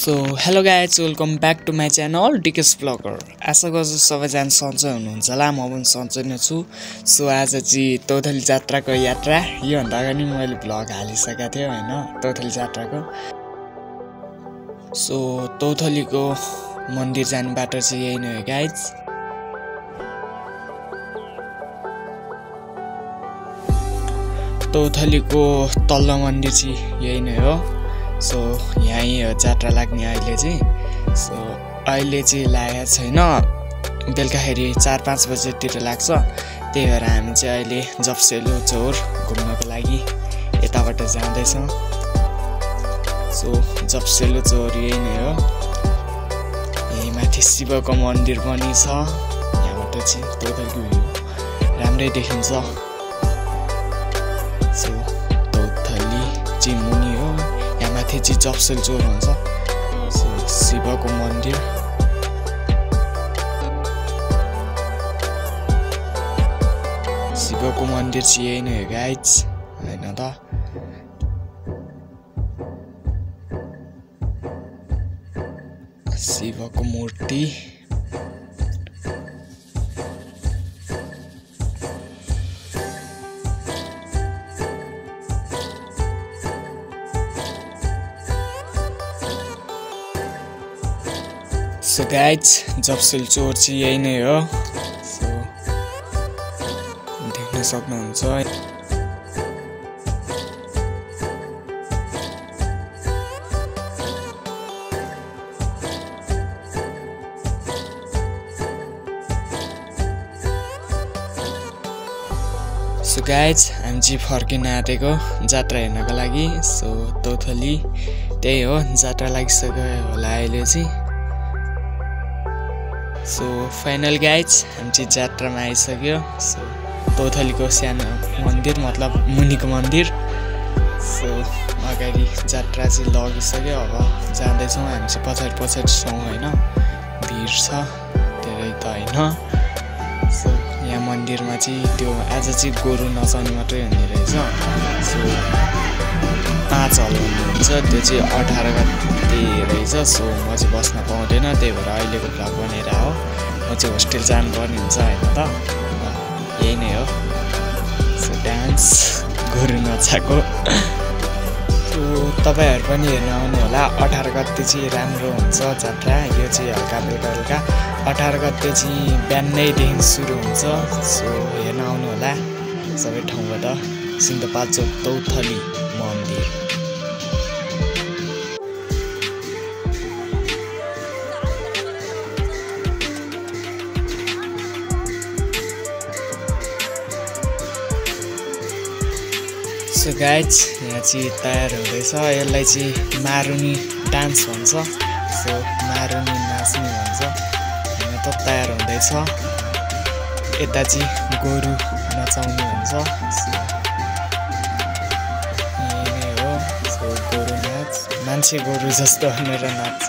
So hello guys, welcome back to my channel Dikesh vlogger. आशा गर्छु सबैजना सन्चै हुनुहुन्छ होला। म पनि सन्चै नै छु। सो आज चाहिँ तौथली जात्राको यात्रा, योभन्दा अगाडि मैले भ्लग हालिसकेको थिएँ होइन, तौथली जात्राको। सो तौथलीको मन्दिर जाने बाटो चाहिँ यही नै हो गाइज। तौथलीको तल्लो मन्दिर चाहिँ यही नै हो। सो यहीँ हो जात्रा लाग्ने अहिले चाहिँ। सो अहिले चाहिँ लागेको छैन, बेलुकाखेरि 4-5 बजेतिर लाग्छ। त्यही भएर हामी चाहिँ अहिले जप्सेलु चौर घुम्नको लागि यताबाट जाँदैछौँ। सो जप्सेलु चौर यही नै हो। यही माथि शिवको मन्दिर पनि छ। यहाँबाट चाहिँ तौथलीको भ्यू राम्रै देखिन्छ। सो तौथली चाहिँ मुनि हो, यहाँ माथि चाहिँ जप्सेल चौर हुन्छ। सो शिवको मन्दिर, शिवको मन्दिर चाहिँ यही नै हो गाइज होइन त। शिवको मूर्ति सो गाइज जप्सेल चौर चाहिँ यही नै हो। सो देख्न सक्नुहुन्छ। सो गाइज हामी चाहिँ फर्किन आँटेको जात्रा हेर्नको लागि। सो तौथली त्यही हो, जात्रा लागिसक्यो होला अहिले चाहिँ। सो फाइनल गाइज हामी चाहिँ जात्रामा आइसक्यो। सो तौथलीको सानो मन्दिर मतलब मुनिको मन्दिर। सो अगाडि जात्रा चाहिँ लगिसक्यो, अब जाँदैछौँ हामी चाहिँ पछाडि छौँ होइन, भिड छ धेरै त होइन। सो यहाँ मन्दिरमा चाहिँ त्यो आज चाहिँ गोरु नचाउने मात्रै हुने रहेछ। सो 5 हल हुन्छ, त्यो चाहिँ 18 गते रहेछ। सो म चाहिँ बस्न पाउँदैन, त्यही भएर अहिलेको भ्लग बनेर हो। म चाहिँ होस्टेल जानुपर्ने हुन्छ होइन त, यही नै हो। सो डान्स गोरु नचाको। सो तपाईँहरू पनि हेर्न आउनु होला। 18 गते चाहिँ राम्रो हुन्छ जात्रा। यो चाहिँ हल्का बेलुका 18 गते चाहिँ बिहानैदेखि सुरु हुन्छ। सो हेर्न आउनु होला सबै ठाउँबाट। सिन्धुपाल्चोक तौथली मन्दिर। सो गाइज यहाँ चाहिँ तयार हुँदैछ। यसलाई चाहिँ मारुनी डान्स भन्छ। सो मारुनी नाच्ने भन्छ। यहाँ त तयार हुँदैछ। यता चाहिँ गोरु नचाउने भन्छ। यही नै हो। सो गोरु नाच, मान्छे गोरु जस्तो भनेर नाच्छ।